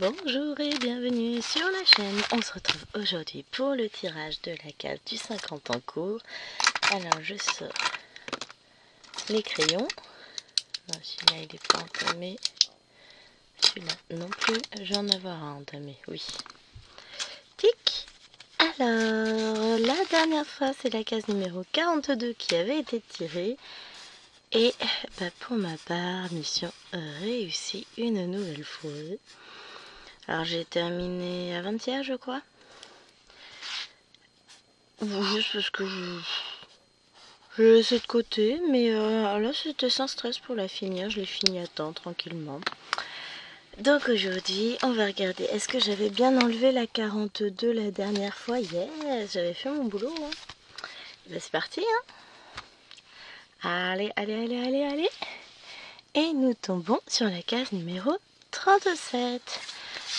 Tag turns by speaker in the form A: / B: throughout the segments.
A: Bonjour et bienvenue sur la chaîne. On se retrouve aujourd'hui pour le tirage de la case du 50 en cours. Alors je sors les crayons. Celui-là il est pas entamé. Celui-là non plus. J'en avoir un entamé, oui. Tic. Alors la dernière fois c'est la case numéro 42 qui avait été tirée. Et pour ma part, mission réussie une nouvelle fois. Alors j'ai terminé avant-hier je crois. Juste parce que je l'ai laissé de côté, mais là c'était sans stress pour la finir, je l'ai fini à temps tranquillement. Donc aujourd'hui on va regarder, est-ce que j'avais bien enlevé la 42 la dernière fois? Yes, j'avais fait mon boulot. Hein. Ben, c'est parti hein. Allez, allez, allez, allez, allez. Et nous tombons sur la case numéro 37.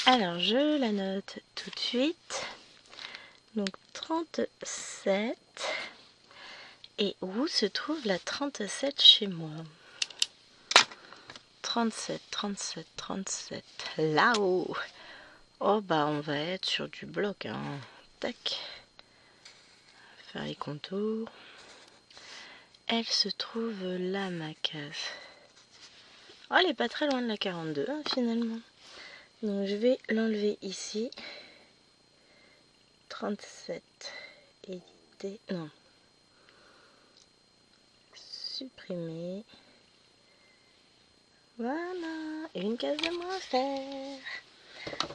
A: Alors je la note tout de suite. Donc 37. Et où se trouve la 37 chez moi? 37, 37, 37. Là-haut. Oh bah on va être sur du bloc. Hein. Tac. Faire les contours. Elle se trouve là ma case. Oh elle est pas très loin de la 42 hein, finalement. Donc je vais l'enlever ici. 37. Éditer. Non. Supprimer. Voilà. Et une case de moins à faire.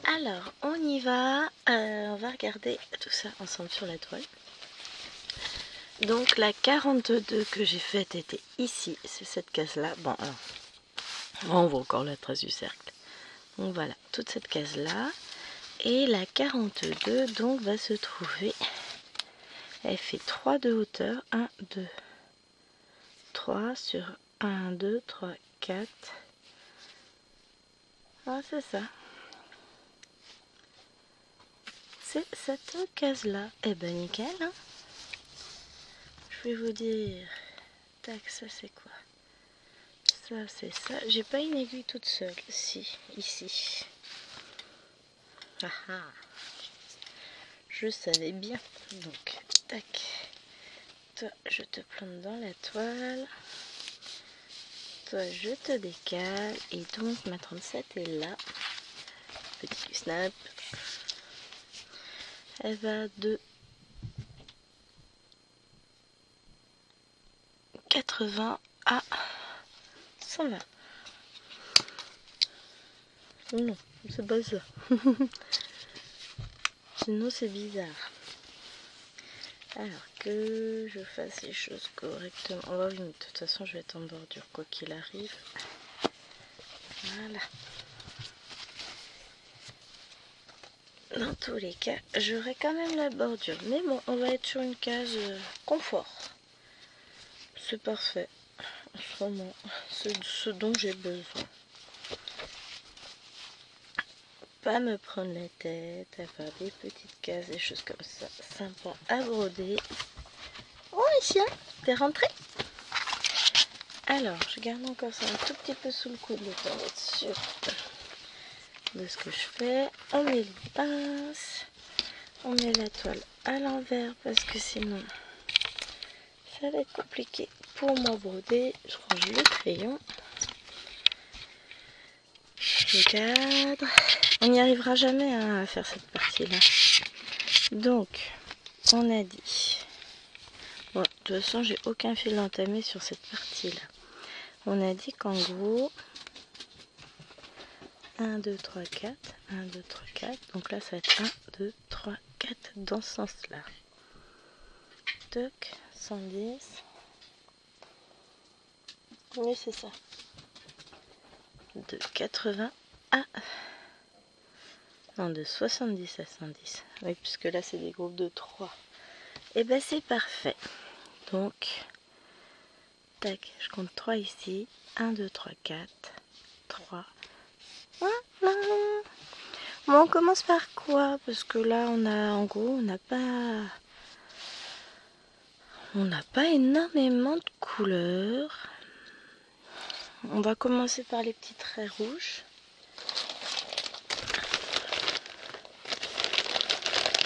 A: Alors, on y va. On va regarder tout ça ensemble sur la toile. Donc, la 42 que j'ai faite était ici. C'est cette case-là. Bon, alors, on voit encore la trace du cercle. Donc, voilà, toute cette case-là. Et la 42, donc, va se trouver... Elle fait 3 de hauteur. 1, 2, 3 sur 1, 2, 3, 4. Ah, c'est ça. C'est cette case-là. Eh ben, nickel, hein. Je vais vous dire, tac, ça c'est quoi? Ça c'est ça. J'ai pas une aiguille toute seule. Si, ici. Ah ah. Je savais bien. Donc, tac. Toi, je te plante dans la toile. Toi, je te décale. Et donc, ma 37 est là. Petit snap. Elle va de 80 à 120. Non, c'est pas ça. Sinon, c'est bizarre. Alors que je fasse les choses correctement. Oh oui, mais de toute façon, je vais être en bordure quoi qu'il arrive. Voilà. Dans tous les cas, j'aurai quand même la bordure. Mais bon, on va être sur une case confort. C'est parfait. En ce moment, c'est ce dont j'ai besoin. Pas me prendre la tête, à faire des petites cases, des choses comme ça. Sympa à broder. Oh, chien, t'es rentré? Alors, je garde encore ça un tout petit peu sous le coude, le temps d'être sûr de ce que je fais. On met les pinces. On met la toile à l'envers parce que sinon ça va être compliqué pour moi broder. Je range le crayon. Le cadre. On n'y arrivera jamais hein, à faire cette partie-là. Donc, on a dit... Bon, de toute façon, j'ai aucun fil entamé sur cette partie-là. On a dit qu'en gros... 1, 2, 3, 4. 1, 2, 3, 4. Donc là, ça va être 1, 2, 3, 4 dans ce sens-là. Toc, 110. Oui, c'est ça. De 80 à... Non, de 70 à 110. Oui, puisque là, c'est des groupes de 3. Et ben, c'est parfait. Donc, tac, je compte 3 ici. 1, 2, 3, 4. 3. Voilà. Bon, on commence par quoi? Parce que là, on a, en gros, on n'a pas énormément de couleurs. On va commencer par les petits traits rouges.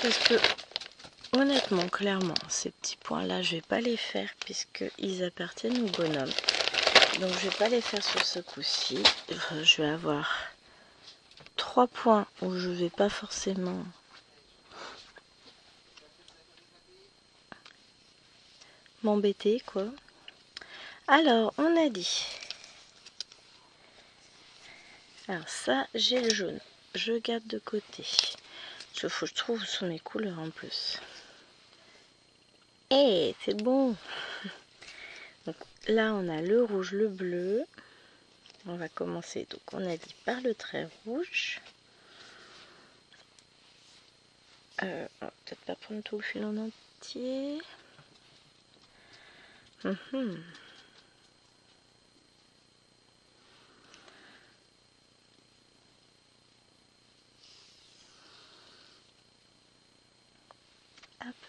A: Parce que honnêtement, clairement, ces petits points-là, je vais pas les faire puisqu'ils appartiennent au bonhomme. Donc je vais pas les faire sur ce coup-ci. Je vais avoir 3 points où je vais pas forcément m'embêter, quoi. Alors, on a dit. Alors ça, j'ai le jaune. Je garde de côté. Il faut que je trouve sur mes couleurs en plus. Eh, c'est bon. Donc là, on a le rouge, le bleu. On va commencer. Donc on a dit par le trait rouge. On va peut-être pas prendre tout le fil en entier. Hop,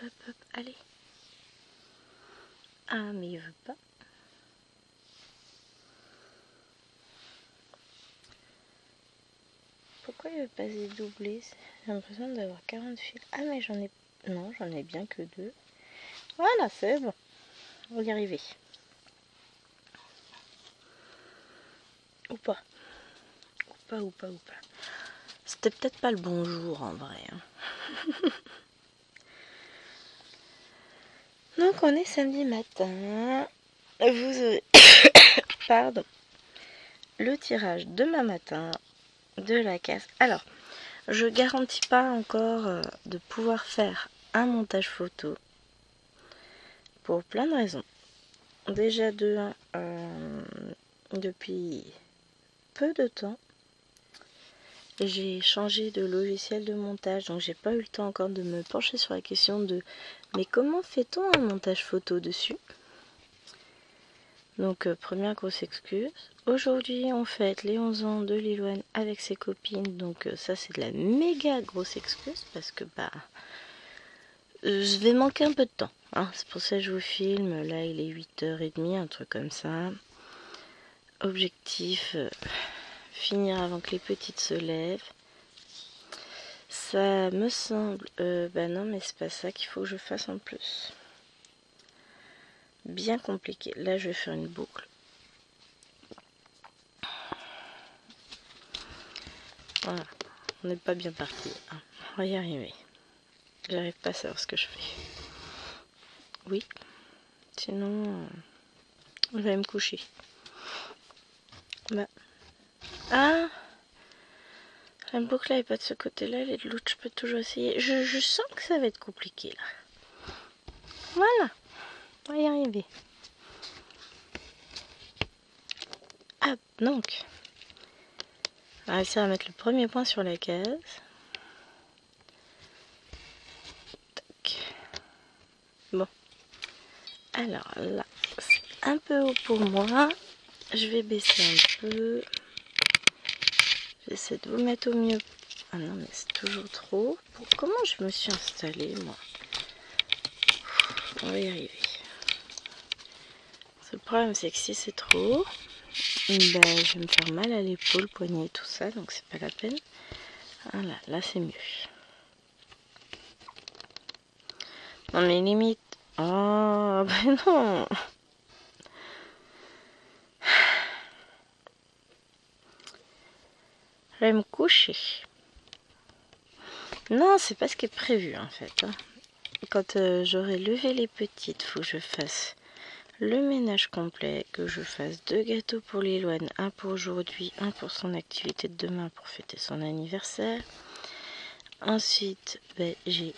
A: hop, hop, allez. Ah, mais il veut pas. Pourquoi il veut pas se doubler? J'ai l'impression d'avoir 40 fils. Ah, mais j'en ai... Non, j'en ai bien que 2. Voilà, c'est bon. On va y arriver. Ou pas. Ou pas. C'était peut-être pas le bon jour en vrai. Hein. Donc on est samedi matin. Vous aurez pardon, le tirage demain matin de la case. Alors, je garantis pas encore de pouvoir faire un montage photo pour plein de raisons. Déjà depuis peu de temps, j'ai changé de logiciel de montage, donc j'ai pas eu le temps encore de me pencher sur la question de mais comment fait-on un montage photo dessus? Donc première grosse excuse. Aujourd'hui on fête les 11 ans de Liloane avec ses copines, donc ça c'est de la méga grosse excuse parce que bah je vais manquer un peu de temps. Hein. C'est pour ça que je vous filme, là il est 8h30, un truc comme ça. Objectif, finir avant que les petites se lèvent. Ça me semble... bah non, mais c'est pas ça qu'il faut que je fasse en plus. Bien compliqué. Là, je vais faire une boucle. Voilà. On n'est pas bien parti. Hein. On va y arriver. J'arrive pas à savoir ce que je fais. Oui. Sinon, je vais me coucher. Bah. Ah! La boucle là est pas de ce côté-là, elle est de l'autre. Je peux toujours essayer. Je sens que ça va être compliqué là. Voilà. On va y arriver. Ah, donc. On va réussir à mettre le premier point sur la case. Tac. Bon. Alors là, c'est un peu haut pour moi. Je vais baisser un peu. J'essaie de vous mettre au mieux. Ah non, mais c'est toujours trop. Comment je me suis installée, moi? On va y arriver. Le problème, c'est que si c'est trop haut, ben, je vais me faire mal à l'épaule, poignet et tout ça, donc c'est pas la peine. Voilà, là c'est mieux. Non mais limite... Oh, ben non. Je vais me coucher. Non, c'est pas ce qui est prévu en fait. Hein. Quand j'aurai levé les petites, faut que je fasse le ménage complet, que je fasse 2 gâteaux pour Liloane, un pour aujourd'hui, un pour son activité de demain pour fêter son anniversaire. Ensuite, ben, j'ai...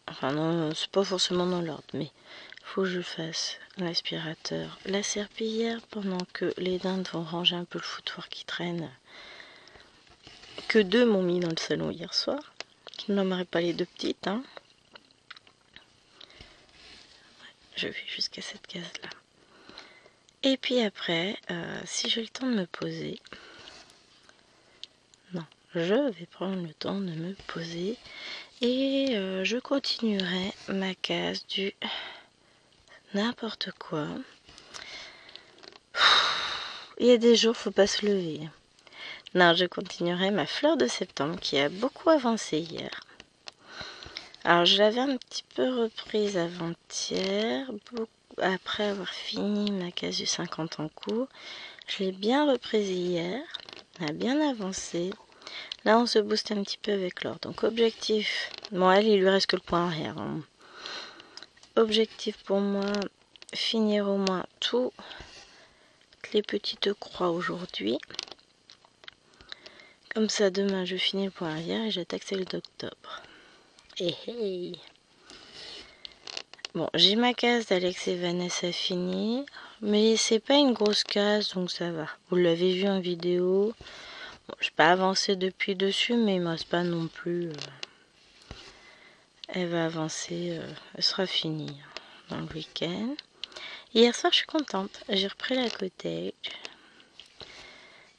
A: Enfin non, c'est pas forcément dans l'ordre, mais faut que je fasse l'aspirateur, la serpillière, pendant que les dindes vont ranger un peu le foutoir qui traîne. Que 2 m'ont mis dans le salon hier soir. Je n'aimerais pas les 2 petites, hein. Je vais jusqu'à cette case-là. Et puis après, si j'ai le temps de me poser... Non, je vais prendre le temps de me poser. Et je continuerai ma case du n'importe quoi. Il y a des jours, faut pas se lever. Non, je continuerai ma fleur de septembre qui a beaucoup avancé hier. Alors je l'avais un petit peu reprise avant-hier, après avoir fini ma case du 50 en cours. Je l'ai bien reprise hier, on a bien avancé. Là on se booste un petit peu avec l'or. Donc objectif, bon elle il lui reste que le point arrière. Hein. Objectif pour moi, finir au moins toutes les petites croix aujourd'hui. Comme ça demain je finis le point arrière et j'attaque celle d'octobre. Hey. Bon, j'ai ma case d'Alex et Vanessa finie, mais c'est pas une grosse case, donc ça va. Vous l'avez vu en vidéo. Bon, je n'ai pas avancé depuis dessus, mais il ne reste pas non plus. Elle va avancer, elle sera finie dans le week-end. Hier soir, je suis contente. J'ai repris la cottage.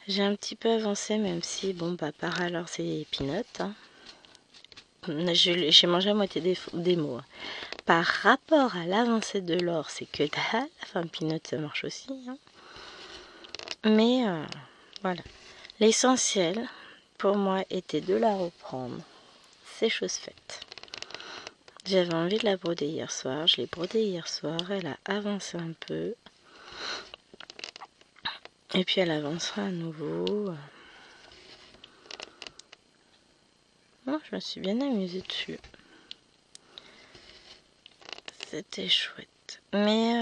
A: J'ai un petit peu avancé, même si, bon, bah, par alors c'est peanuts. Hein. J'ai mangé à moitié des mots. Par rapport à l'avancée de l'or, c'est que dalle. Enfin, peanut, ça marche aussi. Hein. Mais voilà. L'essentiel, pour moi, était de la reprendre. C'est chose faite. J'avais envie de la broder hier soir. Je l'ai brodée hier soir. Elle a avancé un peu. Et puis, elle avancera à nouveau. Moi, je me suis bien amusée dessus. C'était chouette. Mais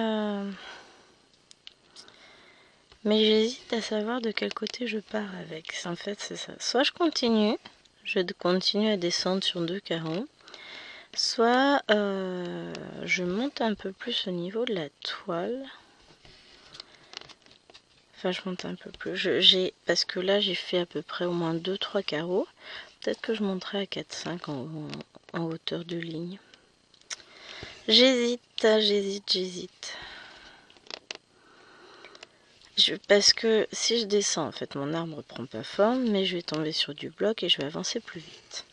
A: j'hésite à savoir de quel côté je pars avec. En fait, c'est ça. Soit je continue à descendre sur 2 carreaux. Soit je monte un peu plus au niveau de la toile. Enfin, je monte un peu plus. Parce que là, j'ai fait à peu près au moins 2-3 carreaux. Peut-être que je monterai à 4-5 en hauteur de ligne. J'hésite. Parce que si je descends, en fait, mon arbre ne prend pas forme, mais je vais tomber sur du bloc et je vais avancer plus vite.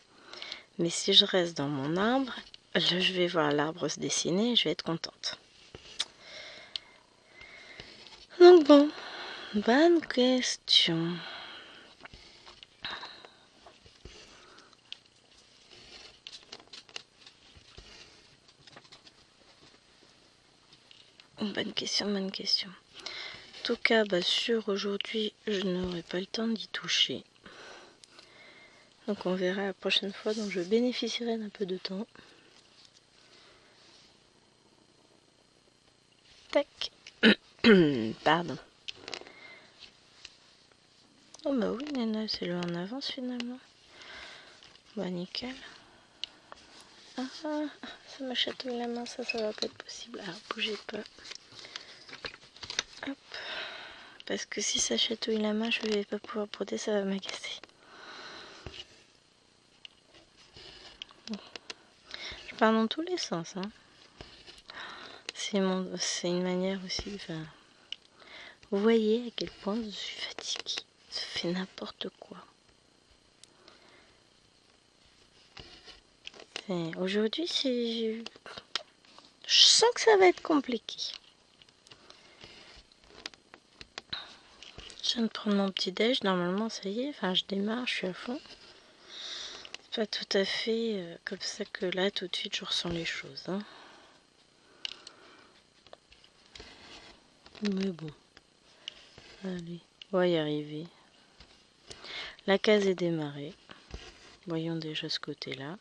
A: Mais si je reste dans mon arbre, là, je vais voir l'arbre se dessiner et je vais être contente. Donc bon, bonne question. Bonne question. En tout cas, sur aujourd'hui, je n'aurai pas le temps d'y toucher. Donc on verra la prochaine fois, donc je bénéficierai d'un peu de temps. Tac. Pardon. Oh bah oui, Nana, c'est le en avance finalement. Bah nickel. Ah, ça me chatouille la main, ça va pas être possible. Ah, bougez pas. Hop. Parce que si ça chatouille la main, je vais pas pouvoir broder, ça va m'agacer. Je pars dans tous les sens. Hein. C'est une manière aussi. Enfin, vous voyez à quel point je suis fatiguée. Je fais n'importe quoi. Aujourd'hui, je sens que ça va être compliqué. Je viens de prendre mon petit déj. Normalement, ça y est. Enfin, je démarre, je suis à fond. C'est pas tout à fait comme ça que là, tout de suite, je ressens les choses. Hein. Mais bon. Allez, on va y arriver. La case est démarrée. Voyons déjà ce côté-là.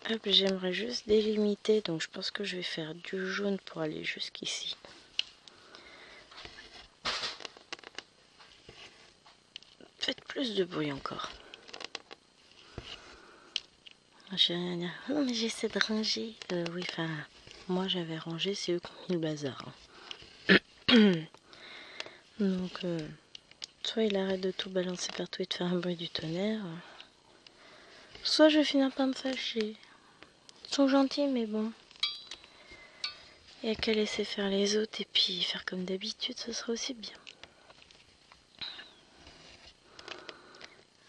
A: Hop, j'aimerais juste délimiter, donc je pense que je vais faire du jaune pour aller jusqu'ici. Faites plus de bruit encore. J'ai rien à dire. Non mais j'essaie de ranger. Oui, enfin, moi j'avais rangé, c'est eux qui ont mis le bazar. Hein. Donc, soit il arrête de tout balancer partout et de faire un bruit du tonnerre. Soit je vais finir par me fâcher. Ils sont gentils, mais bon. Il n'y a qu'à laisser faire les autres et puis faire comme d'habitude, ce sera aussi bien.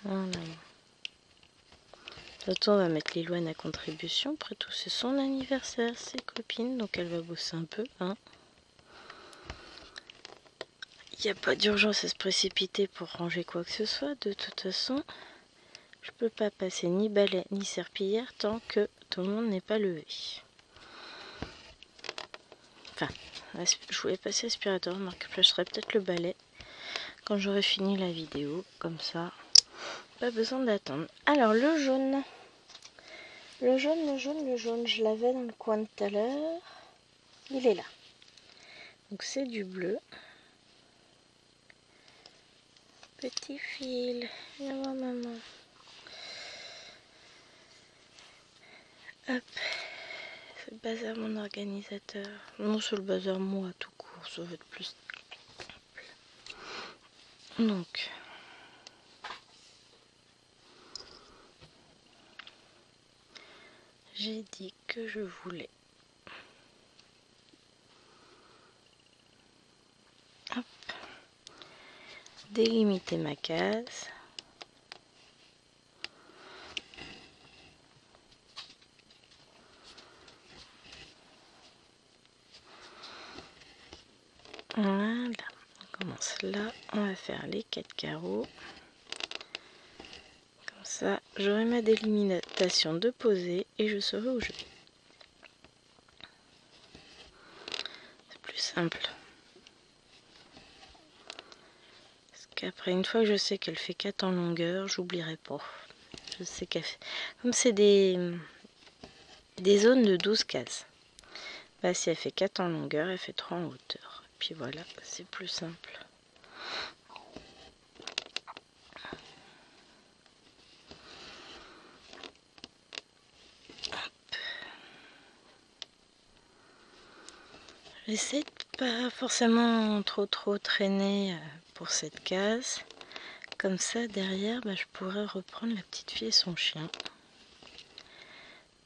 A: Voilà. De toute façon, on va mettre Lilouane à contribution. Après tout, c'est son anniversaire, ses copines, donc elle va bosser un peu. Hein. Il n'y a pas d'urgence à se précipiter pour ranger quoi que ce soit, de toute façon. Je peux pas passer ni balai ni serpillière tant que tout le monde n'est pas levé. Enfin, je voulais passer aspirateur, mais je passerai peut-être le balai quand j'aurai fini la vidéo, comme ça, pas besoin d'attendre. Alors le jaune, je l'avais dans le coin de tout à l'heure, il est là. Donc c'est du bleu. Petit fil, viens voir maman. Hop, c'est le bazar mon organisateur. Non, c'est le bazar moi tout court, ça va être plus simple. Donc, j'ai dit que je voulais délimiter ma case. Voilà, on commence là, on va faire les 4 carreaux. Comme ça, j'aurai ma délimitation de poser et je saurai où je vais. C'est plus simple. Parce qu'après, une fois que je sais qu'elle fait 4 en longueur, j'oublierai pas. Je sais qu'elle fait... Comme c'est des zones de 12 cases. Bah, si elle fait 4 en longueur, elle fait 3 en hauteur. Et puis voilà, c'est plus simple. J'essaie de pas forcément trop traîner pour cette case. Comme ça, derrière, bah, je pourrais reprendre la petite fille et son chien.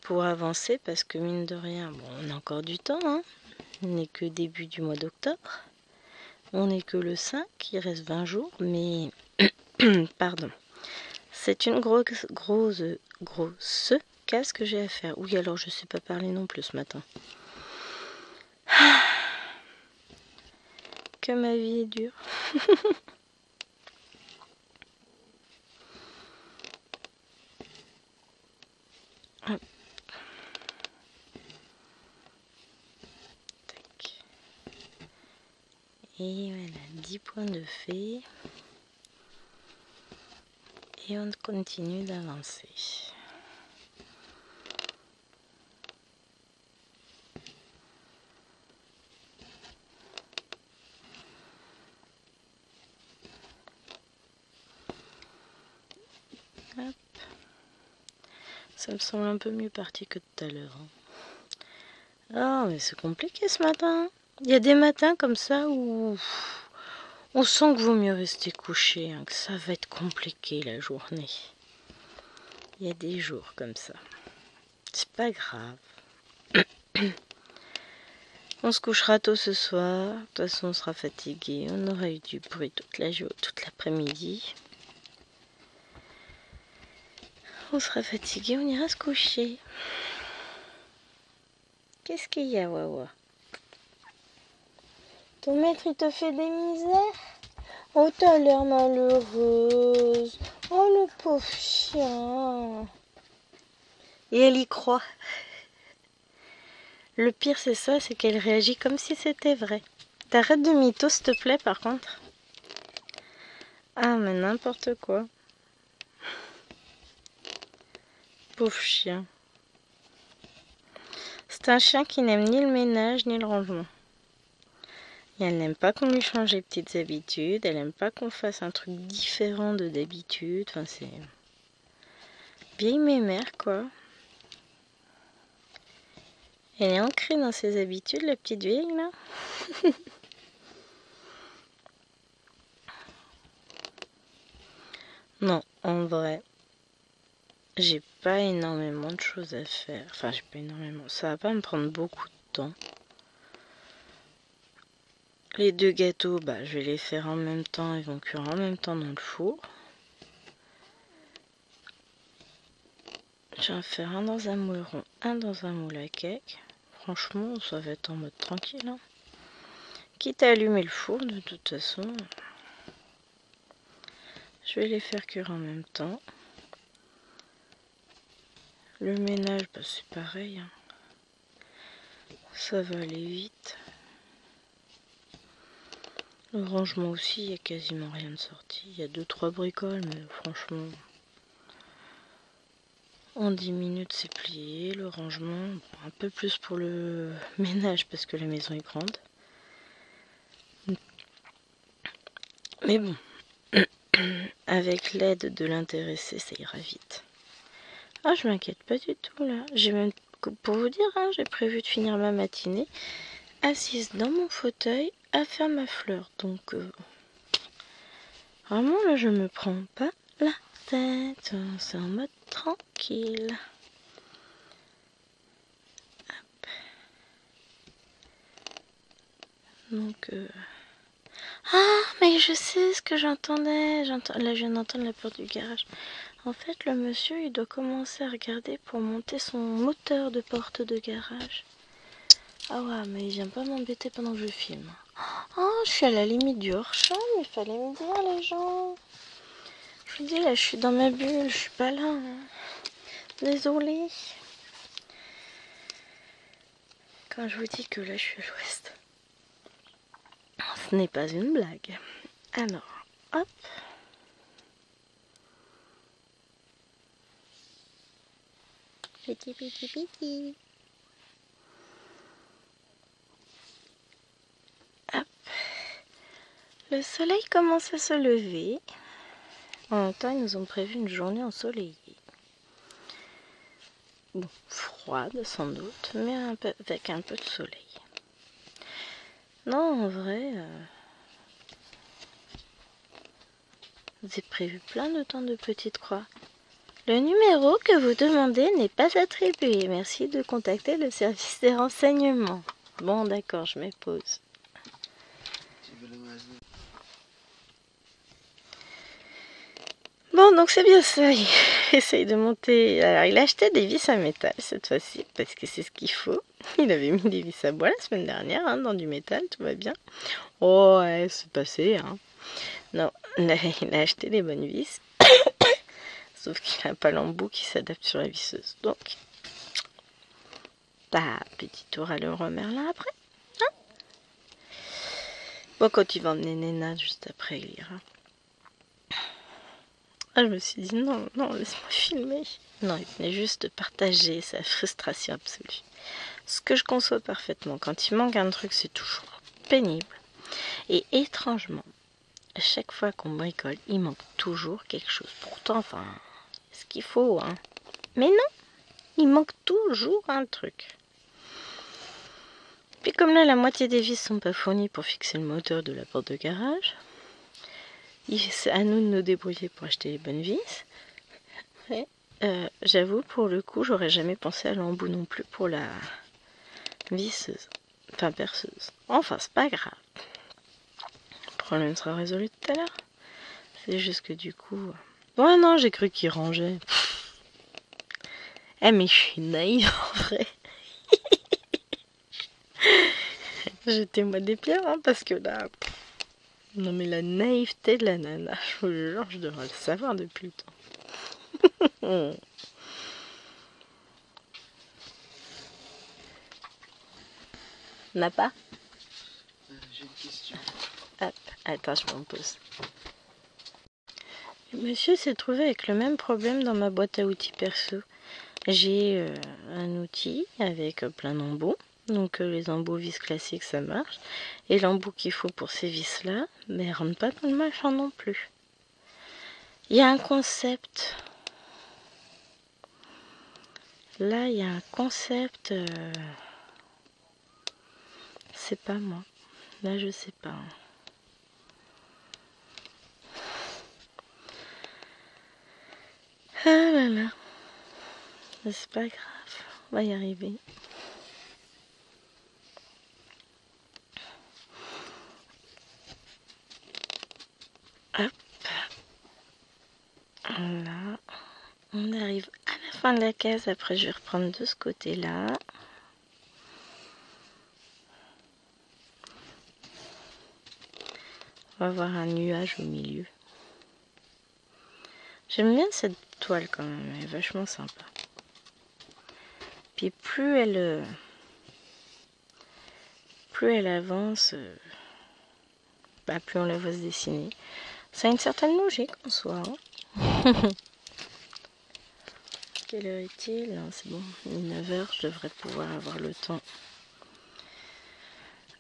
A: Pour avancer, parce que mine de rien, bon, on a encore du temps, hein. On n'est que début du mois d'octobre. On n'est que le 5, il reste 20 jours, mais... Pardon. C'est une grosse case que j'ai à faire. Oui, alors je sais pas parler non plus ce matin. Que ma vie est dure. Tac. Et voilà, 10 points de fait. Et on continue d'avancer. Hop. Ça me semble un peu mieux parti que tout à l'heure. Ah, mais c'est compliqué ce matin. Il y a des matins comme ça où on sent qu'il vaut mieux rester couché, hein, que ça va être compliqué la journée. Il y a des jours comme ça. C'est pas grave. On se couchera tôt ce soir. De toute façon, on sera fatigué. On aura eu du bruit toute l'après-midi. On sera fatigué, on ira se coucher. Qu'est-ce qu'il y a, Wawa? Ton maître, il te fait des misères? Oh, t'as l'air malheureuse. Oh, le pauvre chien. Et elle y croit. Le pire, c'est ça, c'est qu'elle réagit comme si c'était vrai. T'arrêtes de mytho, s'il te plaît, par contre. Ah, mais n'importe quoi. Pauvre chien. C'est un chien qui n'aime ni le ménage, ni le rangement. Et elle n'aime pas qu'on lui change les petites habitudes. Elle n'aime pas qu'on fasse un truc différent de d'habitude. Enfin, c'est... vieille mémère, quoi. Elle est ancrée dans ses habitudes, la petite vieille, là. Non, en vrai, j'ai pas énormément de choses à faire. Enfin, j'ai pas énormément. Ça va pas me prendre beaucoup de temps. Les 2 gâteaux, bah, je vais les faire en même temps. Ils vont cuire en même temps dans le four. Je vais en faire un dans un moule rond, un dans un moule à cake. Franchement, ça va être en mode tranquille, hein. Quitte à allumer le four, de toute façon, je vais les faire cuire en même temps. Le ménage, bah, c'est pareil. Hein. Ça va aller vite. Le rangement aussi, il n'y a quasiment rien de sorti. Il y a 2-3 bricoles, mais franchement, en 10 minutes c'est plié. Le rangement, bon, un peu plus pour le ménage parce que la maison est grande. Mais bon, avec l'aide de l'intéressé, ça ira vite. Ah, je m'inquiète pas du tout là. J'ai même, pour vous dire, hein, j'ai prévu de finir ma matinée assise dans mon fauteuil à faire ma fleur. Donc, vraiment là, je me prends pas la tête. C'est en mode tranquille. Hop. Donc, ah, mais je sais ce que j'entendais. Là, je viens d'entendre la porte du garage. En fait, le monsieur, il doit commencer à regarder pour monter son moteur de porte de garage. Ah ouais, mais il vient pas m'embêter pendant que je filme. Oh, je suis à la limite du hors-champ, mais il fallait me dire, les gens. Je vous dis, là, je suis dans ma bulle, je suis pas là. Hein. Désolée. Quand je vous dis que là, je suis à l'ouest, ce n'est pas une blague. Alors, hop. Petit, petit, petit. Hop. Le soleil commence à se lever. En même temps, ils nous ont prévu une journée ensoleillée. Bon, froide sans doute, mais avec un peu de soleil. Non, en vrai, j'ai prévu plein de temps de petites croix. Le numéro que vous demandez n'est pas attribué. Merci de contacter le service des renseignements. Bon, d'accord, je me pose. Bon, donc c'est bien ça. Il essaye de monter. Alors, il a acheté des vis à métal cette fois-ci, parce que c'est ce qu'il faut. Il avait mis des vis à bois la semaine dernière, hein, dans du métal, tout va bien. Oh, ouais, c'est passé, hein. Non, là, il a acheté des bonnes vis. Sauf qu'il n'a pas l'embout qui s'adapte sur la visseuse. Donc, bah, petit tour à Leroy Merlin après. Hein, bon, quand il va emmener Néna juste après, il ira. Ah, je me suis dit, non, non, laisse-moi filmer. Non, il venait juste partager sa frustration absolue. Ce que je conçois parfaitement. Quand il manque un truc, c'est toujours pénible. Et étrangement, à chaque fois qu'on bricole, il manque toujours quelque chose. Pourtant, enfin, ce qu'il faut, hein. Mais non, il manque toujours un truc. Puis comme là, la moitié des vis sont pas fournies pour fixer le moteur de la porte de garage, c'est à nous de nous débrouiller pour acheter les bonnes vis. Et, j'avoue, pour le coup, j'aurais jamais pensé à l'embout non plus pour la visseuse. Enfin, perceuse. Enfin, c'est pas grave. Le problème sera résolu tout à l'heure. C'est juste que du coup... Ouais, non, j'ai cru qu'il rangeait. Eh, mais je suis naïve en vrai. Jetez-moi des pierres, hein, parce que là... Non, mais la naïveté de la nana, je vous jure, je devrais le savoir depuis le temps. N'a pas
B: J'ai une question.
A: Hop, attends, je m'en pose. Monsieur s'est trouvé avec le même problème dans ma boîte à outils perso. J'ai un outil avec plein d'embouts. Donc les embouts vis classiques, ça marche. Et l'embout qu'il faut pour ces vis-là, mais elle rentre pas dans le machin non plus. Il y a un concept. Là, il y a un concept. C'est pas moi. Là, je sais pas. Ah là là. C'est pas grave. On va y arriver. Hop. Là. On arrive à la fin de la case. Après, je vais reprendre de ce côté-là. On va avoir un nuage au milieu. J'aime bien cette toile quand même, elle est vachement sympa. Puis plus elle avance, plus on la voit se dessiner. Ça a une certaine logique en soi. Hein. Quelle heure est-il? C'est bon, 9 h, je devrais pouvoir avoir le temps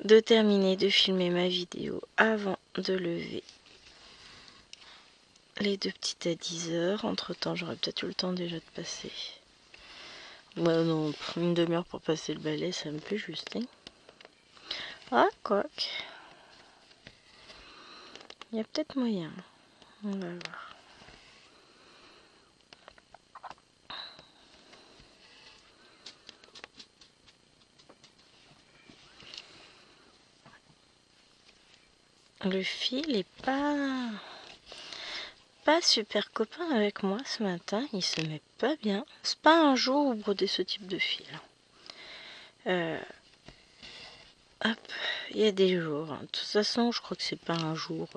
A: de terminer de filmer ma vidéo avant de lever les deux petites à 10 h. Entre temps, j'aurais peut-être eu le temps déjà de passer. Ouais, non, une demi-heure pour passer le balai, ça me fait juste. Hein. Ah, quoique. Il y a peut-être moyen. On va voir. Le fil est pas super copain avec moi ce matin. Il se met pas bien. C'est pas un jour où broder ce type de fil. Hop, il y a des jours. De toute façon, je crois que c'est pas un jour.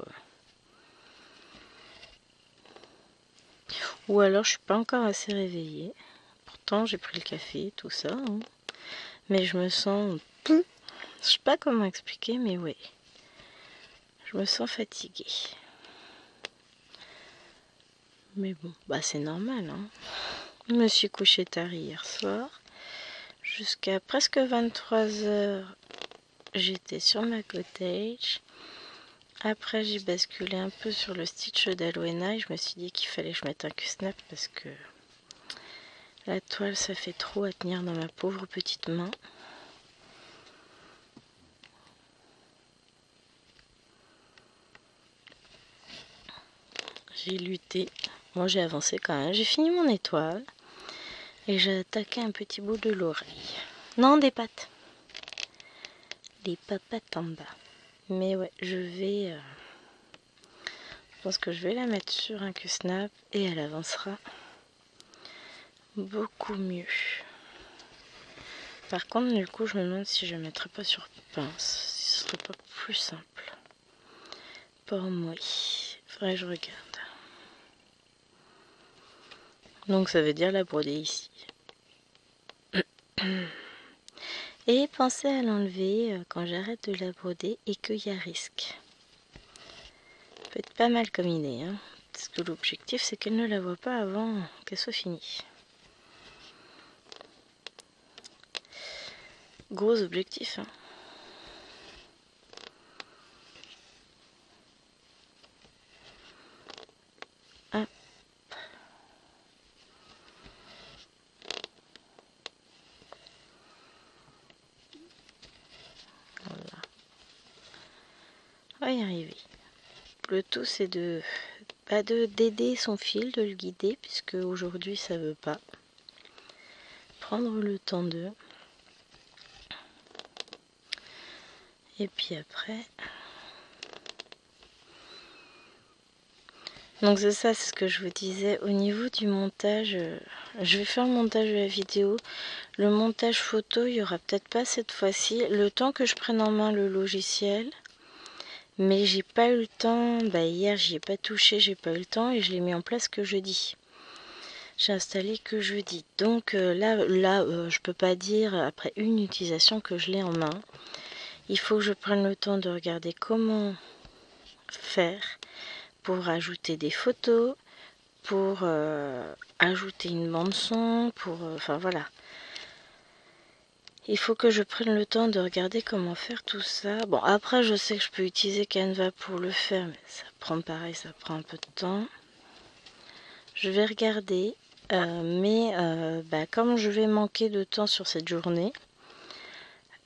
A: Ou alors, je suis pas encore assez réveillée. Pourtant, j'ai pris le café, tout ça. Hein. Mais je me sens... Je sais pas comment expliquer, mais oui. Je me sens fatiguée. Mais bon, c'est normal. Hein. Je me suis couchée tard hier soir. Jusqu'à presque 23 h, j'étais sur ma cottage. Après, j'ai basculé un peu sur le stitch d'Aloena et je me suis dit qu'il fallait que je mette un Q-snap parce que la toile, ça fait trop à tenir dans ma pauvre petite main. J'ai lutté. Moi, j'ai avancé quand même. J'ai fini mon étoile. Et j'ai attaqué un petit bout de l'oreille. Non, des pattes. Les papates en bas. Mais ouais, je pense que je vais la mettre sur un Q-snap et elle avancera beaucoup mieux. Par contre, du coup, je me demande si je ne mettrais pas sur pince. Si ce serait pas plus simple. Pour moi. Faudrait que je regarde. Donc ça veut dire la broder ici. Et pensez à l'enlever quand j'arrête de la broder et qu'il y a risque. Ça peut être pas mal comme idée. Hein, parce que l'objectif c'est qu'elle ne la voit pas avant qu'elle soit finie. Gros objectif. Hein. Ah. Voilà. On va y arriver. Le tout c'est d'aider son fil, de le guider, puisque aujourd'hui ça veut pas. Prendre le temps de. Et puis après. Donc c'est ça, c'est ce que je vous disais. Au niveau du montage, je vais faire le montage de la vidéo. Le montage photo, il n'y aura peut-être pas cette fois-ci. Le temps que je prenne en main le logiciel. Mais j'ai pas eu le temps. Hier, j'y ai pas touché, j'ai pas eu le temps et je l'ai mis en place que jeudi. J'ai installé que jeudi. Donc là, je peux pas dire après une utilisation que je l'ai en main. Il faut que je prenne le temps de regarder comment faire pour ajouter des photos, pour ajouter une bande son, enfin voilà. Il faut que je prenne le temps de regarder comment faire tout ça. Bon, après, je sais que je peux utiliser Canva pour le faire, mais ça prend pareil, ça prend un peu de temps. Je vais regarder, mais comme je vais manquer de temps sur cette journée,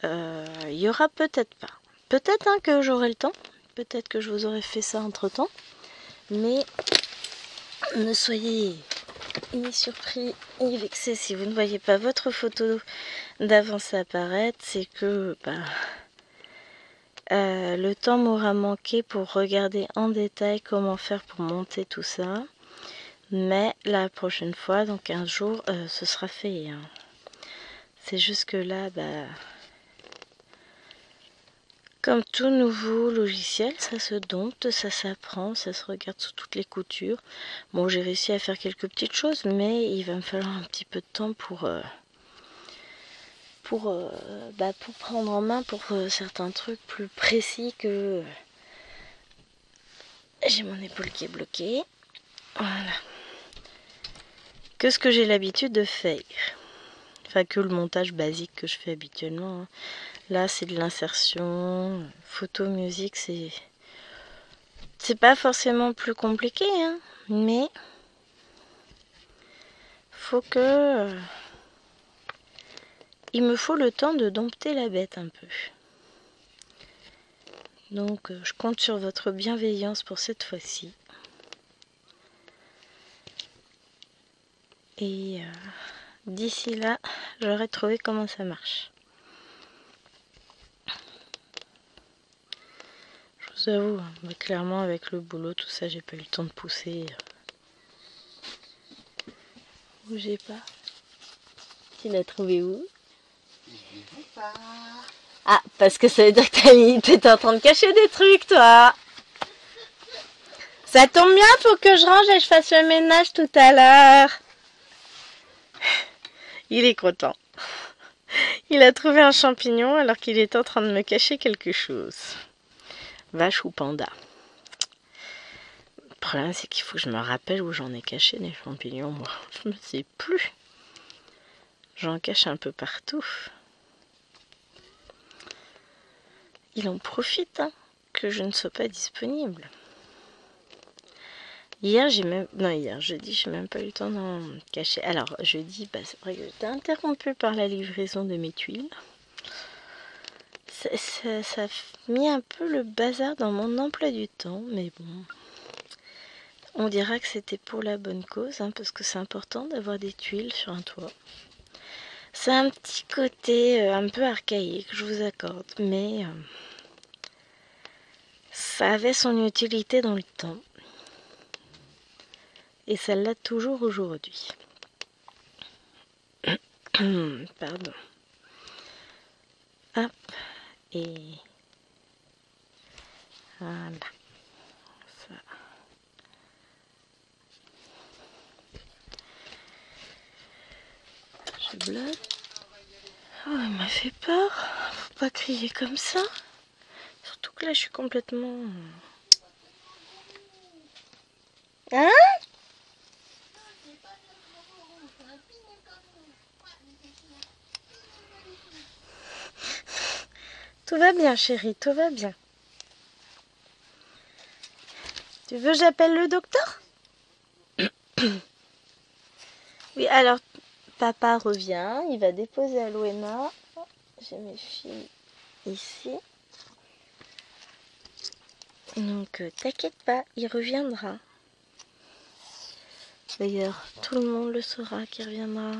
A: il y aura peut-être pas. Peut-être que j'aurai le temps, peut-être que je vous aurai fait ça entre-temps, mais ne soyez ni surpris ni vexés si vous ne voyez pas votre photo d'avance apparaître, c'est que le temps m'aura manqué pour regarder en détail comment faire pour monter tout ça. Mais la prochaine fois, dans 15 jours, ce sera fait. Hein. C'est juste que là, comme tout nouveau logiciel, ça se dompte, ça s'apprend, ça se regarde sous toutes les coutures. Bon, j'ai réussi à faire quelques petites choses, mais il va me falloir un petit peu de temps pour pour prendre en main pour certains trucs plus précis que... J'ai mon épaule qui est bloquée. Voilà. Que ce que j'ai l'habitude de faire. Enfin, que le montage basique que je fais habituellement. Hein. Là, c'est de l'insertion. Photo, musique, c'est pas forcément plus compliqué, hein, mais faut que... il me faut le temps de dompter la bête un peu. Donc, je compte sur votre bienveillance pour cette fois-ci. Et d'ici là, j'aurai trouvé comment ça marche. Je vous avoue, hein, clairement avec le boulot, tout ça, j'ai pas eu le temps de pousser. Bougez pas. Tu l'as trouvé où?
B: Je vais pas.
A: Ah, parce que ça veut dire que t'étais en train de cacher des trucs, toi. Ça tombe bien, faut que je range et je fasse le ménage tout à l'heure. Il est content. Il a trouvé un champignon alors qu'il est en train de me cacher quelque chose. Vache ou panda? Le problème, c'est qu'il faut que je me rappelle où j'en ai caché des champignons, moi. Je ne sais plus. J'en cache un peu partout. Il en profite, hein, que je ne sois pas disponible. Hier, jeudi, j'ai même pas eu le temps d'en cacher. Alors, jeudi, c'est vrai que j'étais interrompue par la livraison de mes tuiles. Ça a mis un peu le bazar dans mon emploi du temps, mais bon. On dira que c'était pour la bonne cause, hein, parce que c'est important d'avoir des tuiles sur un toit. C'est un petit côté un peu archaïque, je vous accorde, mais ça avait son utilité dans le temps. Et ça l'a toujours aujourd'hui. Pardon. Hop. Et voilà. Ça. Je bloque. Oh, il m'a fait peur. Faut pas crier comme ça. Surtout que là, je suis complètement... Hein? Tout va bien, chérie, tout va bien. Tu veux que j'appelle le docteur? Oui, alors, papa revient, il va déposer Aloena. J'ai mes filles ici. Donc, t'inquiète pas, il reviendra. D'ailleurs, tout le monde le saura qu'il reviendra.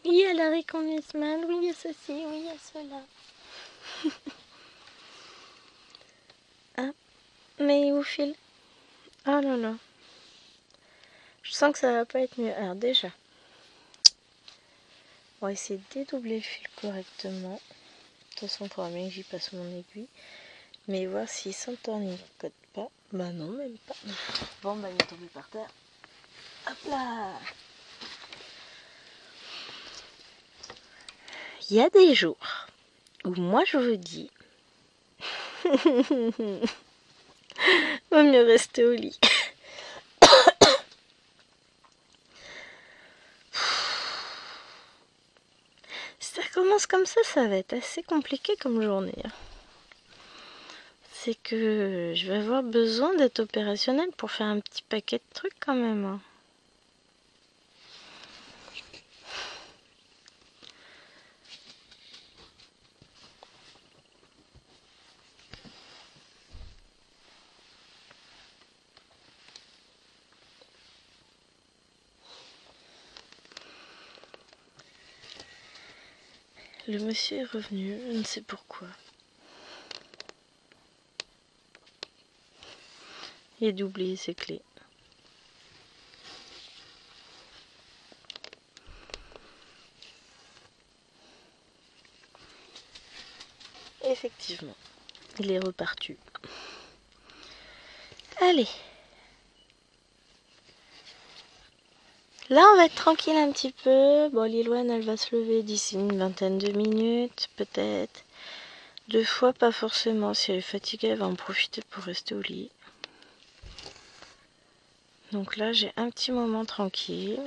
A: Oui, il y a la reconnaissance, oui, il y a ceci, oui, il y a cela. Ah, mais où file? Oh là là. Je sens que ça va pas être mieux. Alors déjà, on va essayer de dédoubler le fil correctement. De toute façon, il faudra bien que j'y passe mon aiguille. Mais voir s'il s'entornicote pas. Bah non, même pas. Bon, bah il est tombé par terre. Hop là! Il y a des jours où moi je vous dis vaut mieux rester au lit. Si ça commence comme ça va être assez compliqué comme journée. C'est que je vais avoir besoin d'être opérationnelle pour faire un petit paquet de trucs quand même. Le monsieur est revenu, je ne sais pourquoi. Il a dû oublier ses clés. Effectivement, il est reparti. Allez. Là, on va être tranquille un petit peu. Bon, Lilouane, elle va se lever d'ici une vingtaine de minutes, peut-être. 2 fois, pas forcément. Si elle est fatiguée, elle va en profiter pour rester au lit. Donc là, j'ai un petit moment tranquille.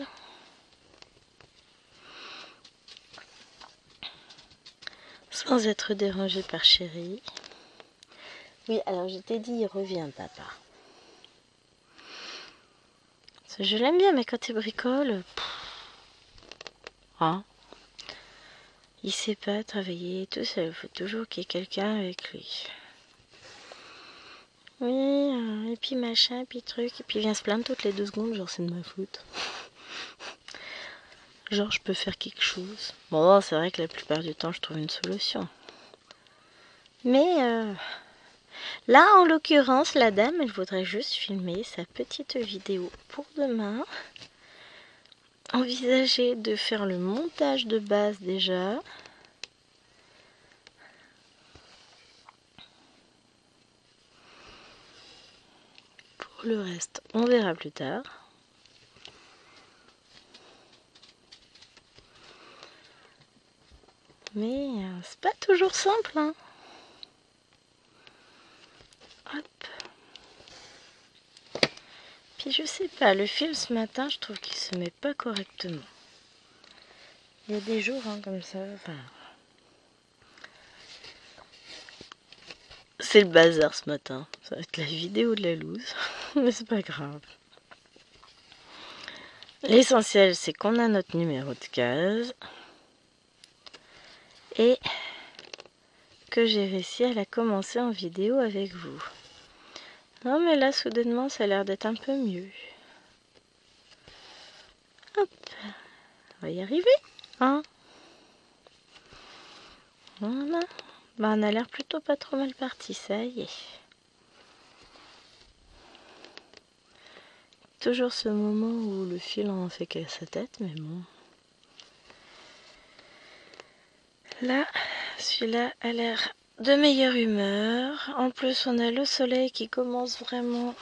A: Sans être dérangée par Chéri. Oui, alors je t'ai dit, il revient, papa. Je l'aime bien, mais quand il bricole... Hein, il sait pas travailler tout seul. Il faut toujours qu'il y ait quelqu'un avec lui. Oui, et puis machin, et puis truc. Et puis il vient se plaindre toutes les 2 secondes, genre c'est de ma faute. Genre je peux faire quelque chose. Bon, c'est vrai que la plupart du temps, je trouve une solution. Mais là, en l'occurrence, la dame, elle voudrait juste filmer sa petite vidéo pour demain. Envisager de faire le montage de base déjà. Pour le reste, on verra plus tard. Mais c'est pas toujours simple, hein. Hop. Puis je sais pas, le fil ce matin, je trouve qu'il se met pas correctement. Il y a des jours hein, comme ça, enfin... C'est le bazar ce matin. Ça va être la vidéo de la loose. Mais c'est pas grave. L'essentiel, c'est qu'on a notre numéro de case. Et que j'ai réussi à la commencer en vidéo avec vous. Non mais là, soudainement, ça a l'air d'être un peu mieux. Hop. On va y arriver. Hein? Voilà. Bah, on a l'air plutôt pas trop mal parti, ça y est. Toujours ce moment où le fil en fait qu'à sa tête, mais bon. Là, celui-là a l'air de meilleure humeur. En plus, on a le soleil qui commence vraiment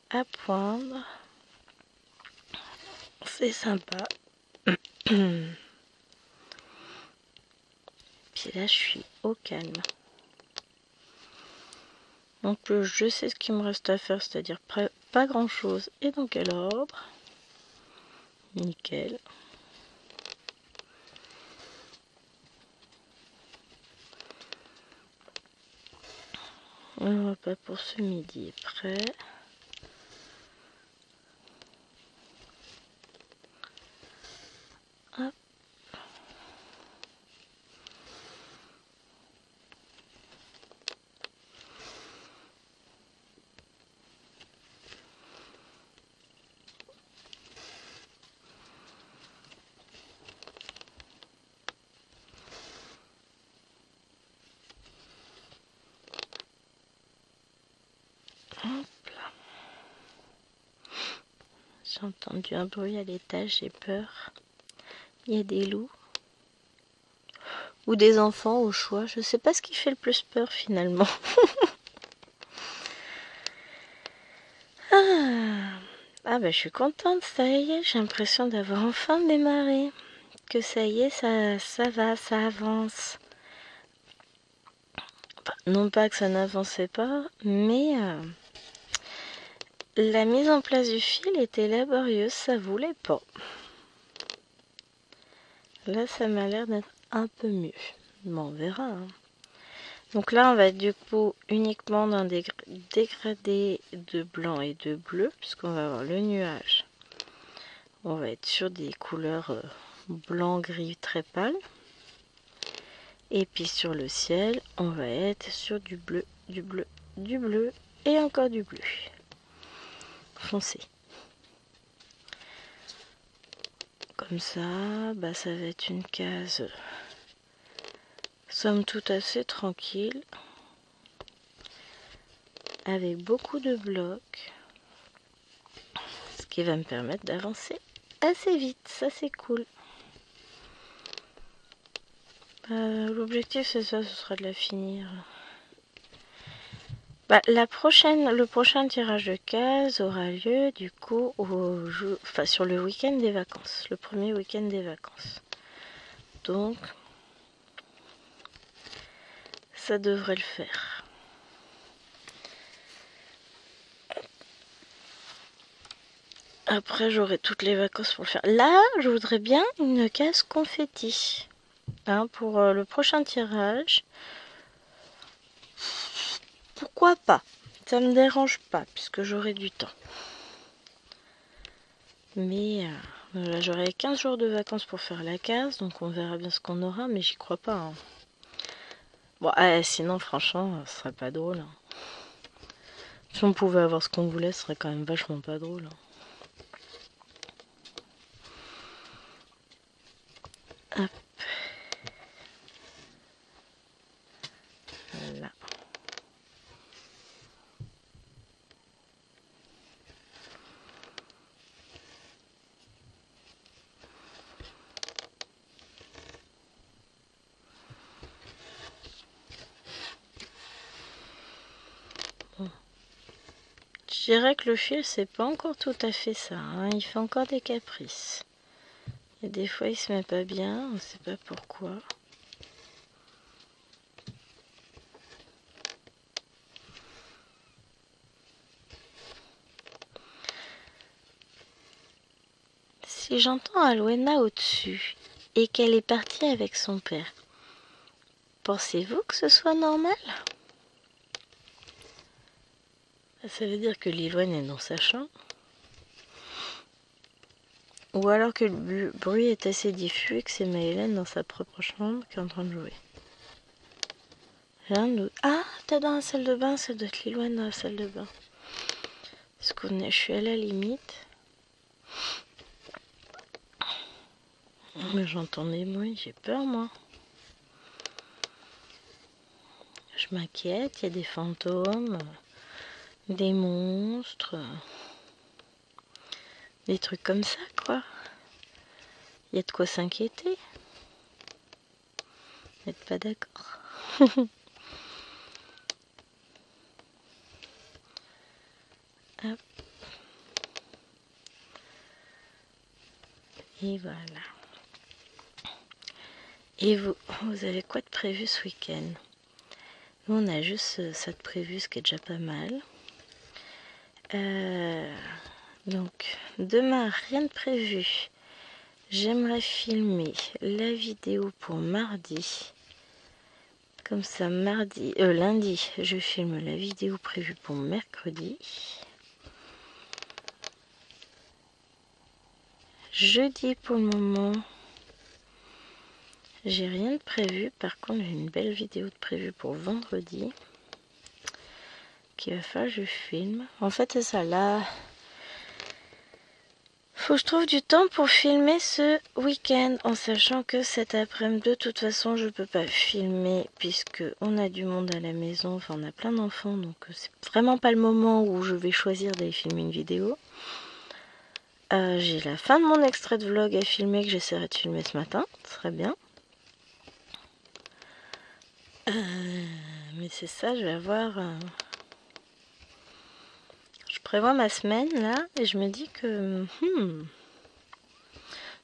A: à poindre. C'est sympa. Puis là, je suis au calme. En plus, je sais ce qu'il me reste à faire, c'est-à-dire pas grand-chose. Et dans quel ordre? Nickel. Le repas pour ce midi est prêt. Hop. J'ai entendu un bruit à l'étage, j'ai peur. Il y a des loups. Ou des enfants au choix. Je sais pas ce qui fait le plus peur finalement. Ah bah je suis contente, ça y est. J'ai l'impression d'avoir enfin démarré. Que ça y est, ça va, ça avance. Enfin, non pas que ça n'avançait pas, mais... la mise en place du fil était laborieuse, ça voulait pas. Là, ça m'a l'air d'être un peu mieux. Bon, on verra. Hein. Donc là, on va être du coup uniquement dans des dégradés de blanc et de bleu, puisqu'on va avoir le nuage. On va être sur des couleurs blanc-gris très pâles. Et puis sur le ciel, on va être sur du bleu, du bleu, du bleu et encore du bleu. Foncé. Comme ça, bah ça va être une case somme toute assez tranquille, avec beaucoup de blocs, ce qui va me permettre d'avancer assez vite, ça c'est cool. L'objectif c'est ça, ce sera de la finir Bah, le prochain tirage de cases aura lieu du coup sur le week-end des vacances, le premier week-end des vacances. Donc, ça devrait le faire. Après, j'aurai toutes les vacances pour le faire. Là, je voudrais bien une case confetti. Hein, pour le prochain tirage. Pourquoi pas? Ça me dérange pas, puisque j'aurai du temps. Mais là, j'aurai 15 jours de vacances pour faire la case, donc on verra bien ce qu'on aura, mais j'y crois pas. Hein. Bon, sinon, franchement, ce serait pas drôle. Hein. Si on pouvait avoir ce qu'on voulait, ce serait quand même vachement pas drôle. Hein. Hop. Voilà. Bon. Je dirais que le fil, c'est pas encore tout à fait ça. Hein. Il fait encore des caprices. Et des fois, il se met pas bien, on sait pas pourquoi. Si j'entends Alwena au-dessus et qu'elle est partie avec son père, pensez-vous que ce soit normal? Ça veut dire que Lilouane est dans sa chambre. Ou alors que le bruit est assez diffus et que c'est Maëlène dans sa propre chambre qui est en train de jouer. J'ai un doute. Ah, t'es dans la salle de bain, ça doit être Lilouane dans la salle de bain. Parce que je suis à la limite. Mais j'entends des bruits, j'ai peur moi. Je m'inquiète, il y a des fantômes, des monstres, des trucs comme ça quoi. Il y a de quoi s'inquiéter. Vous n'êtes pas d'accord? Hop. Et voilà. Et vous avez quoi de prévu ce week-end? Nous, on a juste ça de prévu, ce qui est déjà pas mal. Donc, demain, rien de prévu. J'aimerais filmer la vidéo pour mardi. Comme ça, lundi, je filme la vidéo prévue pour mercredi. Jeudi, pour le moment, j'ai rien de prévu. Par contre, j'ai une belle vidéo de prévue pour vendredi. Qu'il va falloir que je filme. En fait, c'est ça, là. Faut que je trouve du temps pour filmer ce week-end, en sachant que cet après-midi, de toute façon, je peux pas filmer, puisque on a du monde à la maison, enfin, on a plein d'enfants, donc c'est vraiment pas le moment où je vais choisir d'aller filmer une vidéo. J'ai la fin de mon extrait de vlog à filmer, que j'essaierai de filmer ce matin, ce serait bien. Mais c'est ça, je vais avoir... Je prévois ma semaine, là, et je me dis que...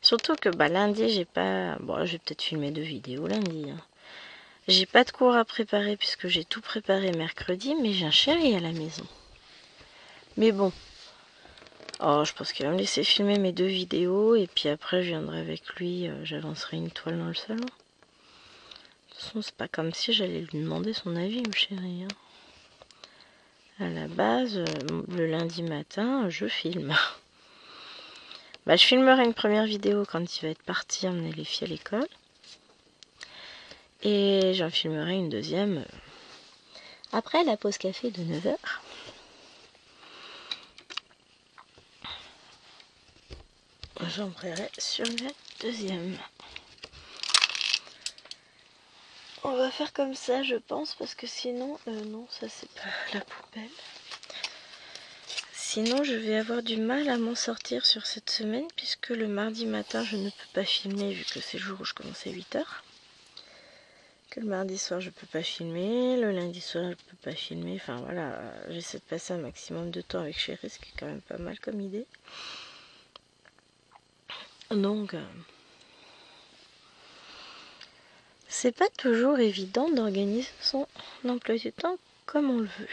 A: Surtout que lundi, j'ai pas... Bon, je vais peut-être filmer 2 vidéos lundi. Hein. J'ai pas de cours à préparer puisque j'ai tout préparé mercredi, mais j'ai un chéri à la maison. Mais bon. Oh, je pense qu'il va me laisser filmer mes 2 vidéos et puis après je viendrai avec lui, j'avancerai une toile dans le salon. De toute façon, c'est pas comme si j'allais lui demander son avis, mon chéri. Hein. À la base, le lundi matin, je filme. Je filmerai une première vidéo quand il va être parti emmener les filles à l'école. Et j'en filmerai une deuxième après la pause café de 9h. J'embrayerai sur la deuxième. On va faire comme ça, je pense, parce que sinon... non, ça c'est pas la poubelle. Sinon, je vais avoir du mal à m'en sortir sur cette semaine, puisque le mardi matin, je ne peux pas filmer, vu que c'est le jour où je commence à 8h. que le mardi soir je peux pas filmer, le lundi soir je peux pas filmer, enfin voilà, j'essaie de passer un maximum de temps avec Chéri, ce qui est quand même pas mal comme idée. Donc c'est pas toujours évident d'organiser son emploi du temps comme on le veut.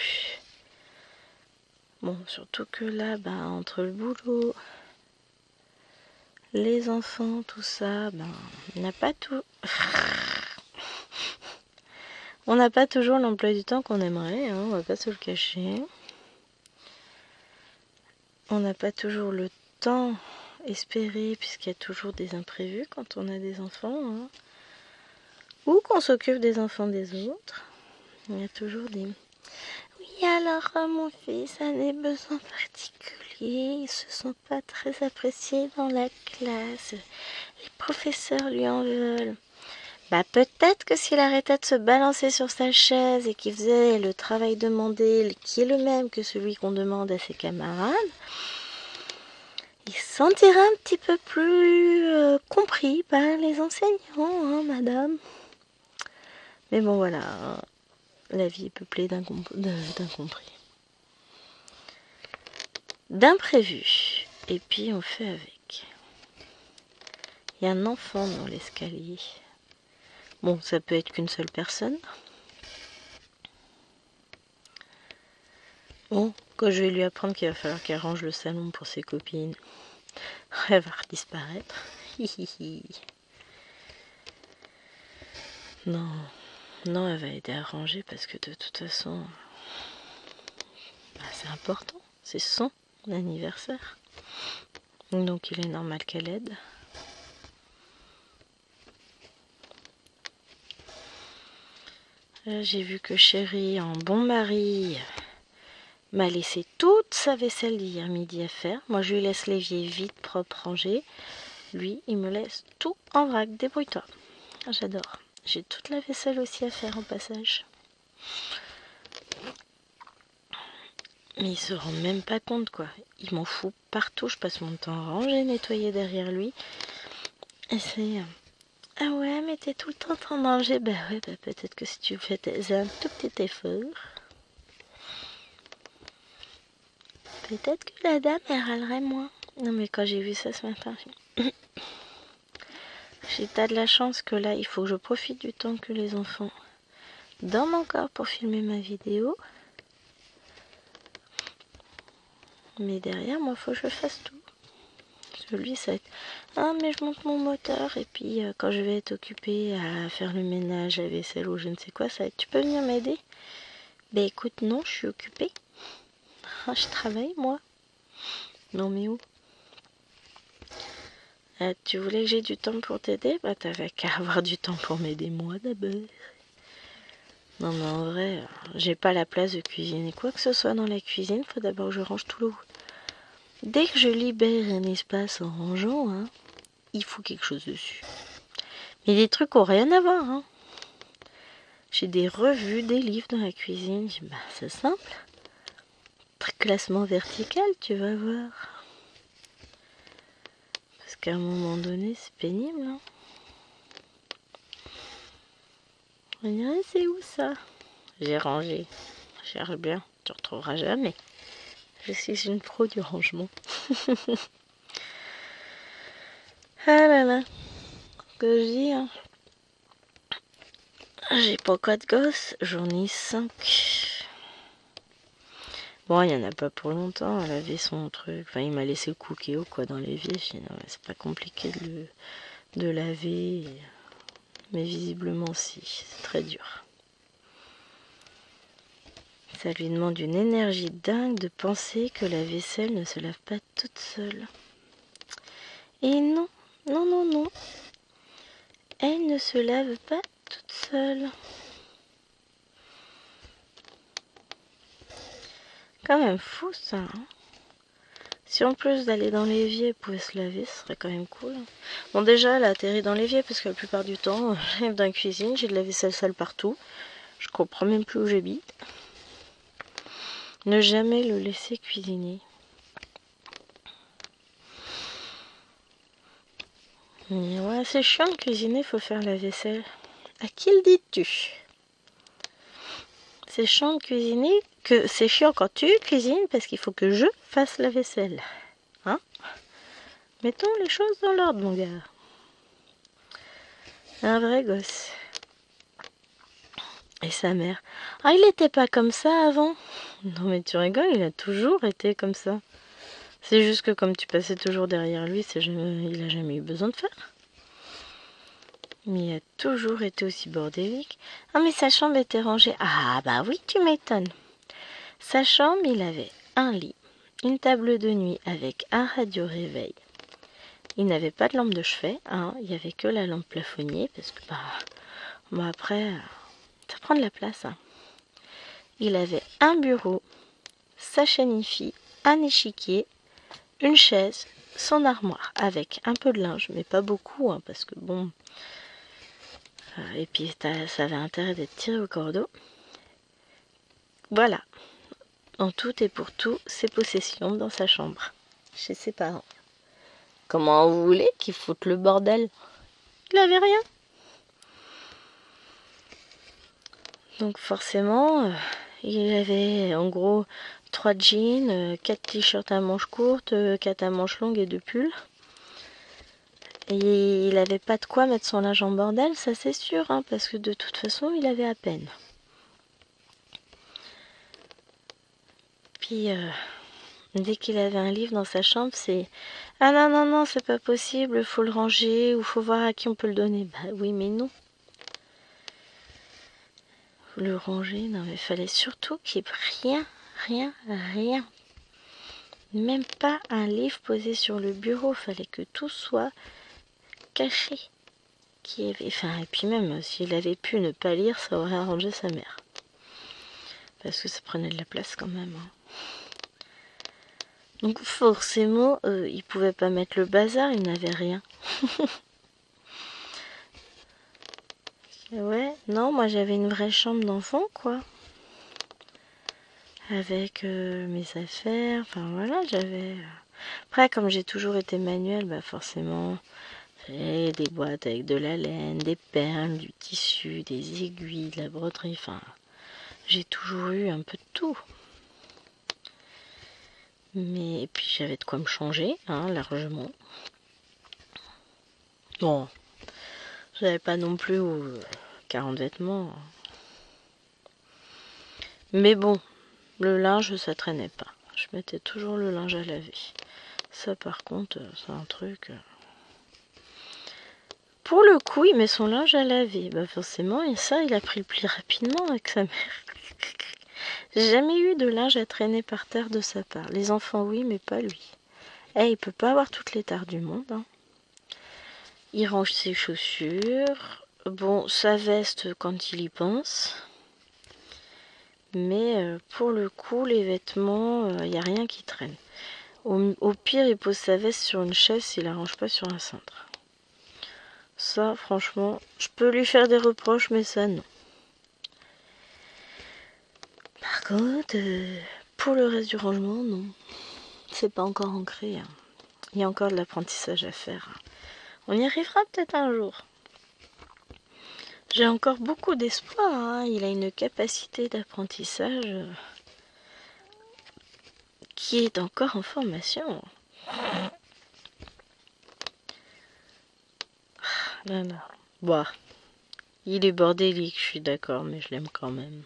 A: Bon, surtout que là, entre le boulot, les enfants, tout ça, on n'a pas tout. On n'a pas toujours l'emploi du temps qu'on aimerait, hein, on va pas se le cacher. On n'a pas toujours le temps espéré, puisqu'il y a toujours des imprévus quand on a des enfants, hein. Ou qu'on s'occupe des enfants des autres. Il y a toujours des... Oui, alors mon fils a des besoins particuliers, ils se sont pas très appréciés dans la classe. Les professeurs lui en veulent. Peut-être que s'il arrêtait de se balancer sur sa chaise et qu'il faisait le travail demandé, qui est le même que celui qu'on demande à ses camarades, il se sentira un petit peu plus compris par les enseignants, hein, madame. Mais bon, voilà, hein, la vie est peuplée d'incompris. D'imprévus. Et puis on fait avec. Il y a un enfant dans l'escalier. Bon, ça peut être qu'une seule personne. Bon, quand je vais lui apprendre qu'il va falloir qu'elle range le salon pour ses copines, elle va disparaître. Non, non, elle va aider à ranger parce que de toute façon, c'est important. C'est son anniversaire. Donc il est normal qu'elle aide. Là, j'ai vu que Chéri, en bon mari, m'a laissé toute sa vaisselle d'hier midi à faire. Moi, je lui laisse l'évier vide, propre, rangé. Lui, il me laisse tout en vrac. Débrouille-toi. J'adore. J'ai toute la vaisselle aussi à faire en passage. Mais il se rend même pas compte, quoi. Il m'en fout partout. Je passe mon temps à ranger, nettoyer derrière lui. Et c'est... Ah ouais, mais t'es tout le temps en train de ranger. Ouais, peut-être que si tu faisais un tout petit effort... Peut-être que la dame, elle râlerait moins. Non, mais quand j'ai vu ça ce matin, j'ai tas de la chance que là, il faut que je profite du temps que les enfants dorment encore pour filmer ma vidéo. Mais derrière, moi, il faut que je fasse tout. Parce que lui, ça va être... Ah, mais je monte mon moteur. Et puis, quand je vais être occupée à faire le ménage, la vaisselle ou je ne sais quoi, ça va être... Tu peux venir m'aider? Écoute, non, je suis occupée. Ah, je travaille, moi. Non, mais où? Tu voulais que j'ai du temps pour t'aider? T'avais qu'à avoir du temps pour m'aider moi d'abord. Non mais en vrai, j'ai pas la place de cuisiner quoi que ce soit dans la cuisine, faut d'abord que je range tout le haut. Dès que je libère un espace en rangeant, hein, il faut quelque chose dessus. Mais des trucs qui n'ont rien à voir, hein. J'ai des revues, des livres dans la cuisine, je dis, c'est simple. Classement vertical, tu vas voir. Parce qu'à un moment donné, c'est pénible, hein. On dirait, c'est où ça? J'ai rangé. Cherche bien, tu ne retrouveras jamais. Je suis une pro du rangement. Ah là là, que je dis, hein. J'ai pas 4 gosses, j'en ai 5. Bon, il y en a pas pour longtemps, elle avait son truc. Enfin, il m'a laissé le cookéo quoi dans l'évier. J'ai dit non, mais c'est pas compliqué de laver. Mais visiblement, si, c'est très dur. Ça lui demande une énergie dingue de penser que la vaisselle ne se lave pas toute seule. Et non, non, non, non. Elle ne se lave pas toute seule. Quand même fou ça, hein. Si en plus d'aller dans l'évier, elle pouvait se laver, ce serait quand même cool. Bon, déjà, elle a atterri dans l'évier parce que la plupart du temps, j'arrive dans la cuisine, j'ai de la vaisselle sale partout. Je comprends même plus où j'habite. Ne jamais le laisser cuisiner. Mais ouais, c'est chiant de cuisiner, faut faire la vaisselle. À qui le dis-tu? C'est chiant de cuisiner, que c'est chiant quand tu cuisines parce qu'il faut que je fasse la vaisselle. Hein? Mettons les choses dans l'ordre, mon gars. Un vrai gosse. Et sa mère. Ah, il était pas comme ça avant. Non mais tu rigoles, il a toujours été comme ça. C'est juste que comme tu passais toujours derrière lui, il a jamais eu besoin de faire. Mais il a toujours été aussi bordélique. Ah mais sa chambre était rangée. Ah bah oui, tu m'étonnes. Sa chambre, il avait un lit, une table de nuit avec un radio-réveil. Il n'avait pas de lampe de chevet, hein. Il n'y avait que la lampe plafonnier, parce que après, ça prend de la place. Hein. Il avait un bureau, sa chaîne IFI, un échiquier, une chaise, son armoire, avec un peu de linge, mais pas beaucoup, hein, parce que bon... et puis ça avait intérêt d'être tiré au cordeau. Voilà. En tout et pour tout, ses possessions dans sa chambre, chez ses parents. Comment vous voulez qu'il foute le bordel? Il avait rien. Donc forcément, il avait en gros 3 jeans, 4 t-shirts à manches courtes, 4 à manches longues et 2 pulls. Et il n'avait pas de quoi mettre son linge en bordel, ça c'est sûr, hein, parce que de toute façon, il avait à peine. Puis, dès qu'il avait un livre dans sa chambre, c'est « Ah non, non, non, c'est pas possible, faut le ranger, ou faut voir à qui on peut le donner. » Bah oui, mais non. Le ranger, non mais il fallait surtout qu'il n'y ait rien. Même pas un livre posé sur le bureau, fallait que tout soit caché. Et puis même, s'il avait pu ne pas lire, ça aurait arrangé sa mère. Parce que ça prenait de la place quand même. Hein. Donc forcément, il pouvait pas mettre le bazar, il n'avait rien. Ouais, non, moi j'avais une vraie chambre d'enfant, quoi. Avec mes affaires, enfin voilà, j'avais... Après, comme j'ai toujours été manuelle, bah forcément, j'ai des boîtes avec de la laine, des perles, du tissu, des aiguilles, de la broderie, enfin... J'ai toujours eu un peu de tout. Mais et puis j'avais de quoi me changer, hein, largement. Bon, j'avais pas non plus 40 vêtements. Mais bon, le linge, ça traînait pas. Je mettais toujours le linge à laver. Ça, par contre, c'est un truc... Pour le coup, il met son linge à laver. Bah forcément, et ça, il a pris le pli rapidement avec sa mère. J'ai jamais eu de linge à traîner par terre de sa part. Les enfants, oui, mais pas lui. Il peut pas avoir toutes les tares du monde. Hein. Il range ses chaussures. Bon, sa veste quand il y pense. Mais pour le coup, les vêtements, il n'y a rien qui traîne. Au pire, il pose sa veste sur une chaise s'il la range pas sur un cintre. Ça, franchement, je peux lui faire des reproches, mais ça, non. Par contre, pour le reste du rangement, non. C'est pas encore ancré. Hein. Il y a encore de l'apprentissage à faire. On y arrivera peut-être un jour. J'ai encore beaucoup d'espoir. Hein. Il a une capacité d'apprentissage qui est encore en formation. Là, là. Bah, il est bordélique, je suis d'accord, mais je l'aime quand même.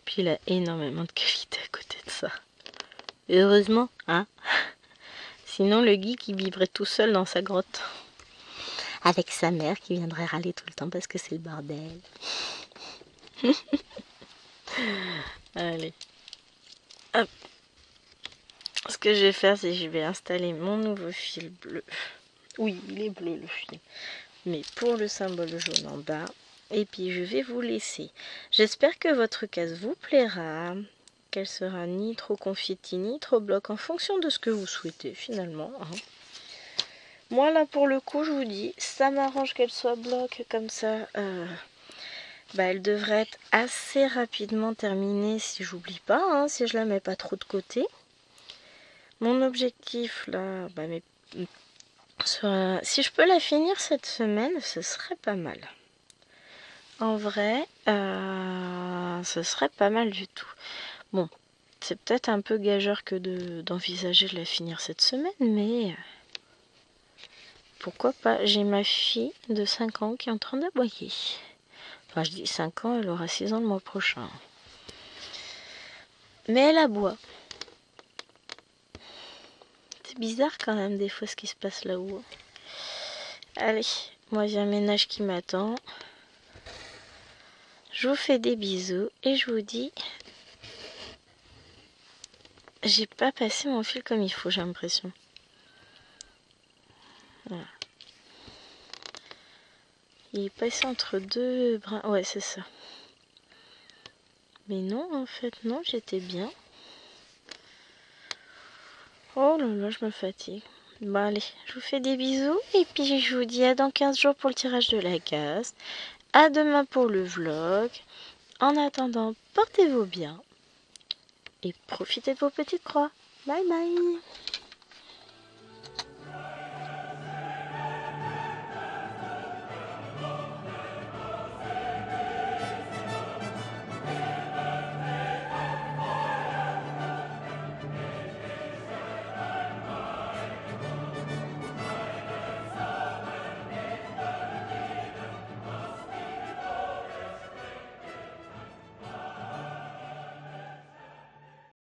A: Puis il a énormément de qualité à côté de ça. Et heureusement, hein. Sinon, le geek, il vivrait tout seul dans sa grotte. Avec sa mère qui viendrait râler tout le temps parce que c'est le bordel. Allez. Hop. Ce que je vais faire, c'est que je vais installer mon nouveau fil bleu. Oui, il est bleu le fil. Mais pour le symbole jaune en bas. Et puis je vais vous laisser. J'espère que votre case vous plaira. Qu'elle sera ni trop confetti, ni trop bloc, en fonction de ce que vous souhaitez finalement. Hein. Moi là pour le coup, je vous dis, ça m'arrange qu'elle soit bloc comme ça. Elle devrait être assez rapidement terminée si j'oublie pas, hein, si je la mets pas trop de côté. Mon objectif là, si je peux la finir cette semaine, ce serait pas mal. En vrai, ce serait pas mal du tout. Bon, c'est peut-être un peu gageur que d'envisager de la finir cette semaine, mais pourquoi pas. J'ai ma fille de 5 ans qui est en train d'aboyer. Enfin, je dis 5 ans, elle aura 6 ans le mois prochain. Mais elle aboie. C'est bizarre quand même des fois ce qui se passe là-haut. Allez, moi j'ai un ménage qui m'attend. Je vous fais des bisous et je vous dis... J'ai pas passé mon fil comme il faut, j'ai l'impression. Voilà. Il est passé entre deux brins. Ouais, c'est ça. Mais non, en fait, non, j'étais bien. Oh là là, je me fatigue. Bon, allez, je vous fais des bisous. Et puis, je vous dis à dans 15 jours pour le tirage de la case. À demain pour le vlog. En attendant, portez-vous bien. Et profitez de vos petites croix. Bye bye.